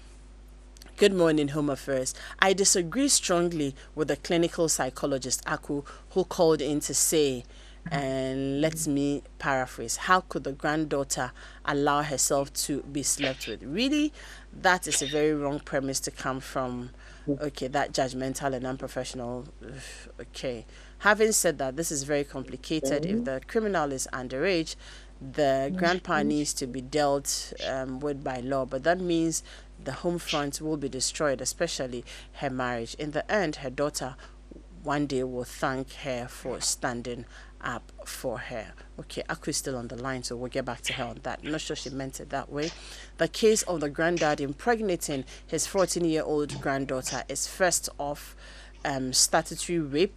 Good morning, Home Affairs. I disagree strongly with the clinical psychologist, Aku, who called in to say, and let me paraphrase, how could the granddaughter allow herself to be slept with? Really? That is a very wrong premise to come from, okay, that judgmental and unprofessional. Okay. Having said that, this is very complicated. If the criminal is underage, the grandpa needs to be dealt with by law, but that means the home front will be destroyed, especially her marriage. In the end, her daughter one day will thank her for standing up for her. Okay, Aku is still on the line, so we'll get back to her on that. I'm not sure she meant it that way. The case of the granddad impregnating his 14-year-old granddaughter is first off statutory rape,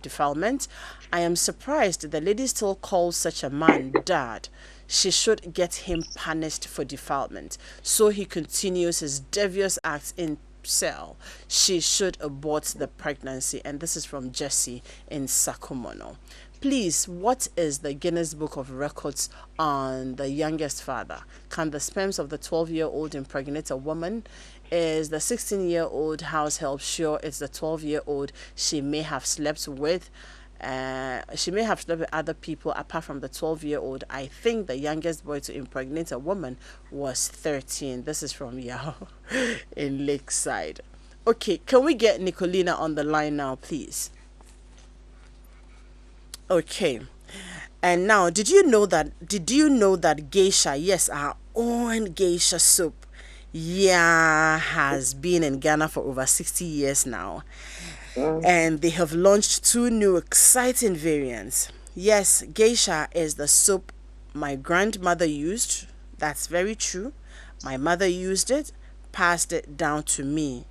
defilement. I am surprised the lady still calls such a man dad. She should get him punished for defilement so he continues his devious acts in cell. She should abort the pregnancy. And this is from Jesse in Sakumono. Please, what is the Guinness Book of Records on the youngest father? Can the sperms of the 12-year-old impregnate a woman? Is the 16-year-old house help sure it's the 12-year-old she may have slept with? She may have slept with other people apart from the 12-year-old. I think the youngest boy to impregnate a woman was 13. This is from Yao in Lakeside. Okay, can we get Nicolina on the line now, please? Okay. And now, did you know that geisha, yes, our own geisha soup, yeah, has been in Ghana for over 60 years now. And they have launched 2 new exciting variants. Yes, geisha is the soup my grandmother used. That's very true. My mother used it, passed it down to me,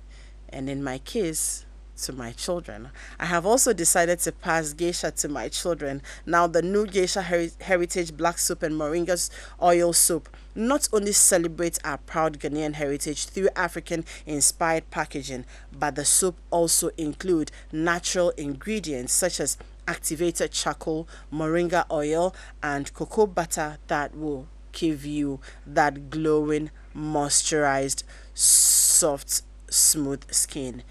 and in my case, to my children. I have also decided to pass geisha to my children. Now, the new geisha heritage black soup and moringa oil soup not only celebrates our proud Ghanaian heritage through African-inspired packaging, but the soup also includes natural ingredients such as activated charcoal, moringa oil, and cocoa butter that will give you that glowing, moisturized, soft, smooth skin.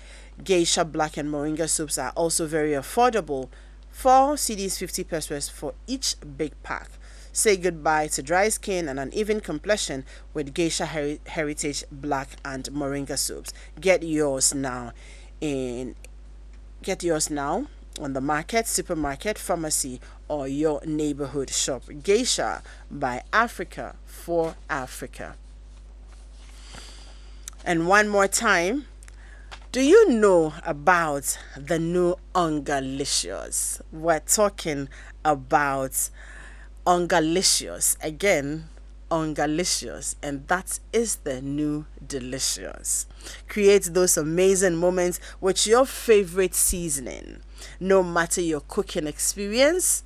Geisha black and moringa soups are also very affordable. 4 cedis 50 pesos for each big pack. Say goodbye to dry skin and uneven complexion with geisha heritage black and moringa soups. Get yours now on the market, supermarket, pharmacy, or your neighborhood shop. Geisha by Africa for Africa. And one more time, do you know about the new Ongalicious? We're talking about Ongalicious. Again, Ongalicious. And that is the new delicious. Create those amazing moments with your favorite seasoning. No matter your cooking experience,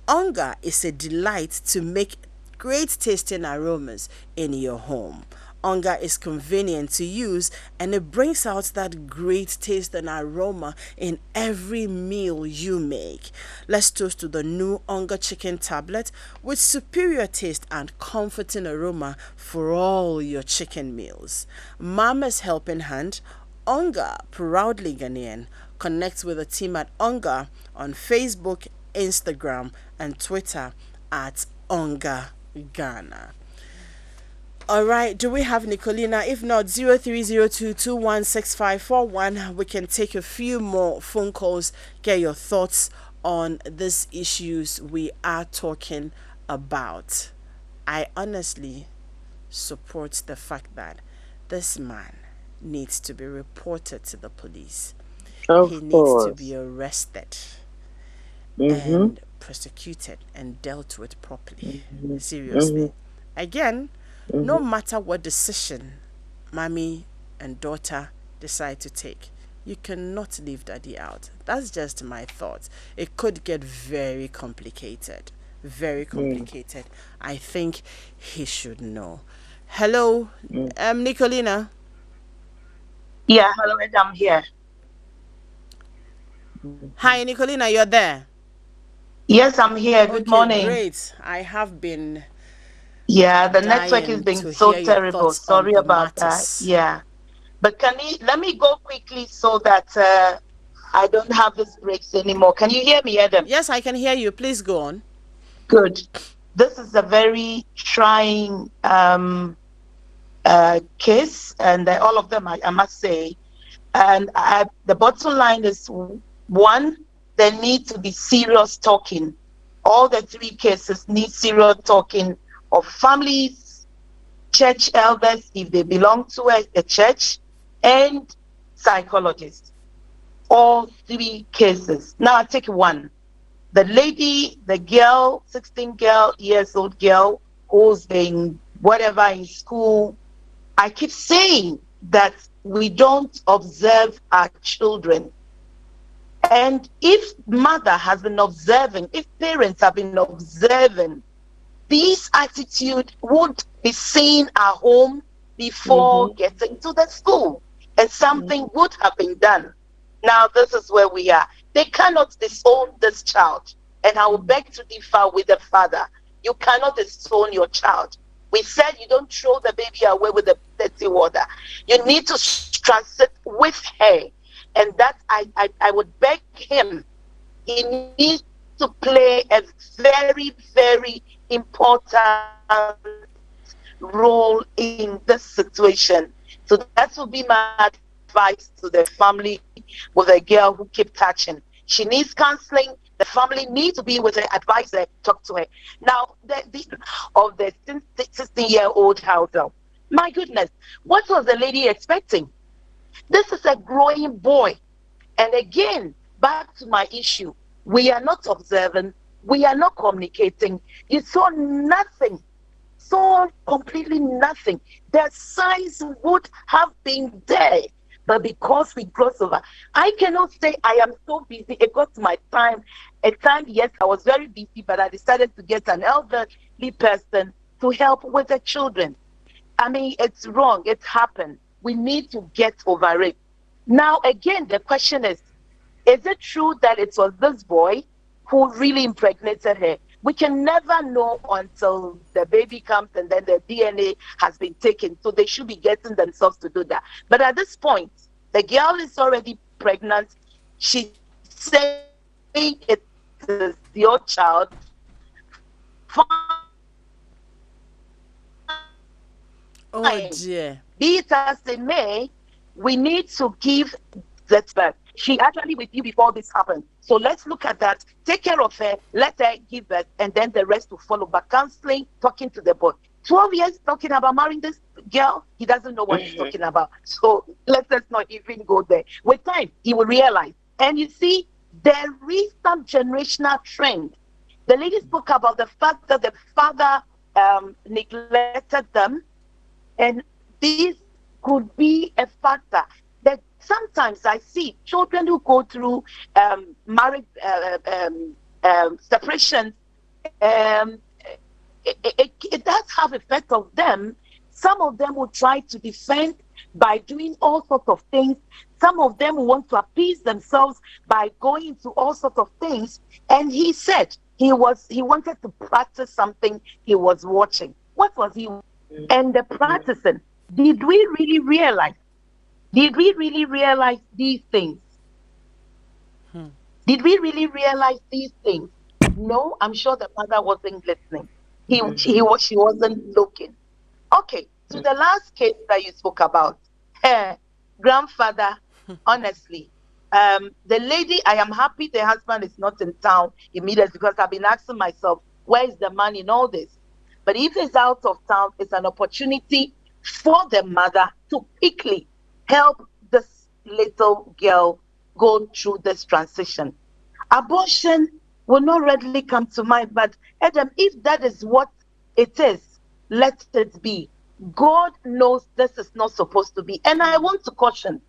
Onga is a delight to make great tasting aromas in your home. Onga is convenient to use and it brings out that great taste and aroma in every meal you make. Let's toast to the new Onga chicken tablet with superior taste and comforting aroma for all your chicken meals. Mama's Helping Hand, Onga, proudly Ghanaian. Connect with the team at Onga on Facebook, Instagram, and Twitter at Onga Ghana. All right, do we have Nicolina? If not, 0302216541. We can take a few more phone calls, get your thoughts on these issues we are talking about. I honestly support the fact that this man needs to be reported to the police. Of He needs to be course. arrested Mm-hmm. and prosecuted and dealt with properly. Mm-hmm. Seriously. Mm-hmm. Again, no Mm-hmm. matter what decision mommy and daughter decide to take, you cannot leave daddy out. That's just my thoughts. It could get very complicated. Very Mm-hmm. complicated. I think he should know. Hello, Mm-hmm. Nicolina. Yeah, hello, Ed, I'm here. Hi, Nicolina, you're there. Yes, I'm here. Good Okay, morning. great. I have been Yeah, the network is dying being to so hear your terrible. thoughts on Sorry the about that. matters. Yeah. But let me go quickly so that I don't have these breaks anymore. Can you hear me, Adam? Yes, I can hear you. Please go on. Good. This is a very trying case, and all of them, I must say. And the bottom line is one, there need to be serious talking. All the three cases need serious talking of families, church elders, if they belong to a church, and psychologists. All three cases. Now I take one. The lady, the girl, 16 years old girl, who's been whatever in school. I keep saying that we don't observe our children. And if mother has been observing, if parents have been observing, this attitude would be seen at home before Mm-hmm. getting to the school, and something would have been done. Now, this is where we are. They cannot disown this child, and I will beg to differ with the father. You cannot disown your child. We said you don't throw the baby away with the dirty water. You need to transit with her, and that I would beg him. He needs to play a very, very important role in this situation. So that would be my advice to the family with a girl who keep touching. She needs counseling. The family needs to be with her, advise her, talk to her. Now, of the 16-year-old Hazel, my goodness, what was the lady expecting? This is a growing boy. And again, back to my issue, we are not observant, we are not communicating. You saw nothing, saw completely nothing. The signs would have been there, but because we cross over, I cannot say I am so busy. It got my time. At time, yes, I was very busy, but I decided to get an elderly person to help with the children. I mean, it's wrong. It happened. We need to get over it. Now, again, the question is it true that it was this boy who really impregnated her? We can never know until the baby comes and then the DNA has been taken. So they should be getting themselves to do that. But at this point, the girl is already pregnant. She's saying it is your child. Oh Fine. dear. Be it as it may, we need to give that birth. She actually with you before this happened. So let's look at that. Take care of her, let her give birth, and then the rest will follow. But counseling, talking to the boy. 12 years talking about marrying this girl, he doesn't know what he's talking about. So let us not even go there. With time, he will realize. And you see, there is some generational trend. The lady spoke about the fact that the father neglected them, and this could be a factor that sometimes I see children who go through marriage separations. Um, it does have effect of them. Some of them will try to defend by doing all sorts of things. Some of them want to appease themselves by going into all sorts of things. And he said he wanted to practice something he was watching. What was he? And the practicing? Did we really realize? Did we really realize these things? Did we really realize these things? No, I'm sure the mother wasn't listening. She wasn't looking. Okay, to the last case that you spoke about, her grandfather, honestly, the lady, I am happy the husband is not in town immediately because I've been asking myself, where is the man in all this? But if he's out of town, it's an opportunity for the mother to quickly help this little girl go through this transition. Abortion will not readily come to mind, but Adam, if that is what it is, let it be. God knows this is not supposed to be. And I want to caution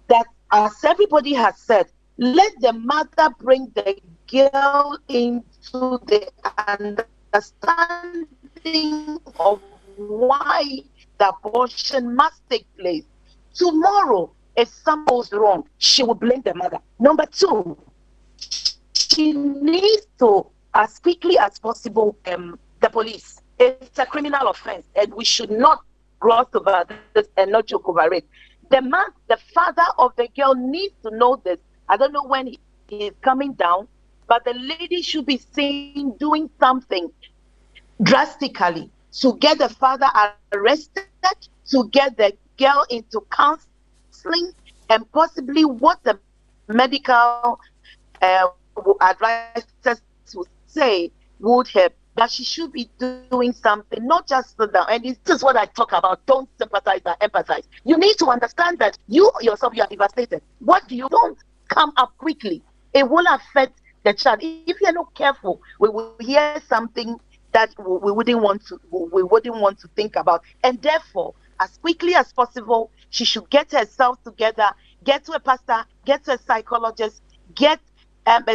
that, as everybody has said, let the mother bring the girl into the understanding of why the abortion must take place. Tomorrow, if something goes wrong, she will blame the mother. Number two, she needs to, as quickly as possible, the police. It's a criminal offense, and we should not gloss over this and not joke over it. The father of the girl needs to know this. I don't know when he is coming down, but the lady should be seen doing something drastically to get the father arrested, to get the girl into counseling, and possibly what the medical advisors would say would help. That she should be doing something, not just sit down. And this is what I talk about. Don't sympathize or empathize. You need to understand that you yourself, you are devastated. What do you don't come up quickly? It will affect the child. If you're not careful, we will hear something that we wouldn't want to think about. And therefore, as quickly as possible, she should get herself together, get to a pastor, get to a psychologist, get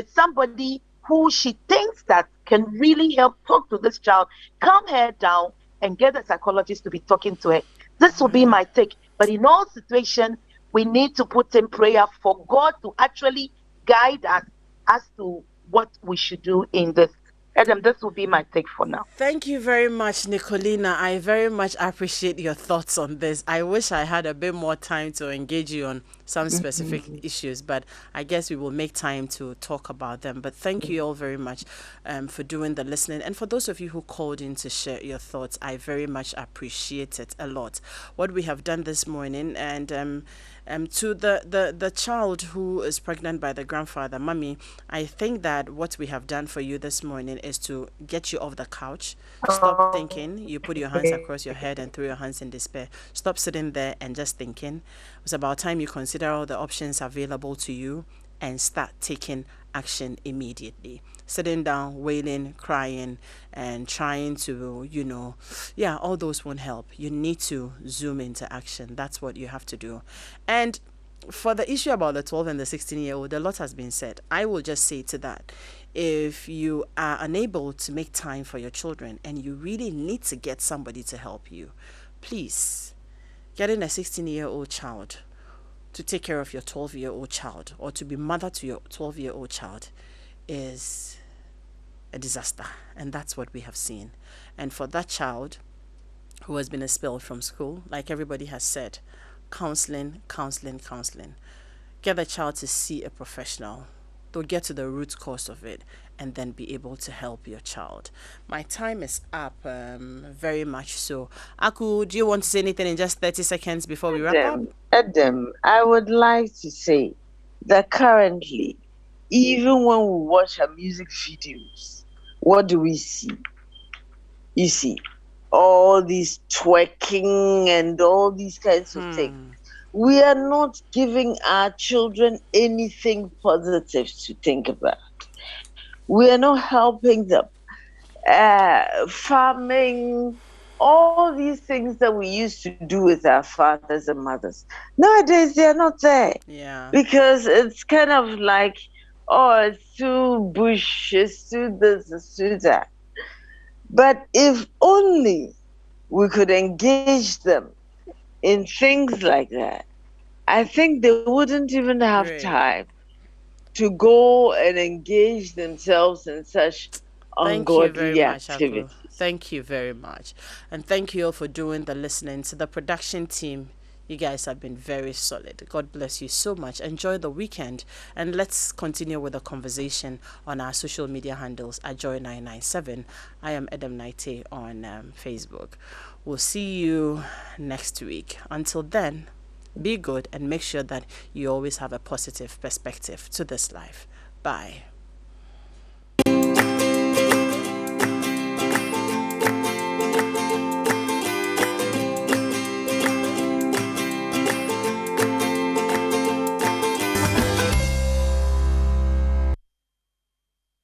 somebody who she thinks that can really help talk to this child, calm her down, and get a psychologist to be talking to her. This will be my take. But in all situations, we need to put in prayer for God to actually guide us as to what we should do in this. Adam, this will be my take for now. Thank you very much, Nicolina. I very much appreciate your thoughts on this. I wish I had a bit more time to engage you on some specific issues, but I guess we will make time to talk about them. But thank you all very much for doing the listening. And for those of you who called in to share your thoughts, I very much appreciate it a lot. What we have done this morning, and to the child who is pregnant by the grandfather, Mommy, I think that what we have done for you this morning is to get you off the couch. Stop thinking. You put your hands across your head and throw your hands in despair. Stop sitting there and just thinking. It's about time you consider all the options available to you and start taking action immediately. Sitting down, wailing, crying, and trying to, all those won't help. You need to zoom into action. That's what you have to do. And for the issue about the 12 and the 16-year-old, a lot has been said. I will just say to that, if you are unable to make time for your children and you really need to get somebody to help you, please, getting a 16-year-old child to take care of your 12-year-old child or to be mother to your 12-year-old child is a disaster. And that's what we have seen. And for that child who has been expelled from school, like everybody has said, counseling. Get the child to see a professional. They'll get to the root cause of it and then be able to help your child. My time is up, very much so. Aku, do you want to say anything in just 30 seconds before we wrap up? Adam, I would like to say that currently, even when we watch our music videos, what do we see? You see, all these twerking and all these kinds of things. We are not giving our children anything positive to think about. We are not helping them. Farming, all these things that we used to do with our fathers and mothers. Nowadays, they are not there. Yeah. Because it's kind of like, it's too bush, it's too this, it's too that. But if only we could engage them in things like that, I think they wouldn't even have time to go and engage themselves in such ungodly activities. Thank you very much. And thank you all for doing the listening. To the production team, you guys have been very solid. God bless you so much. Enjoy the weekend. And let's continue with the conversation on our social media handles at Joy997. I am Adam Naite on Facebook. We'll see you next week. Until then, be good and make sure that you always have a positive perspective to this life. Bye.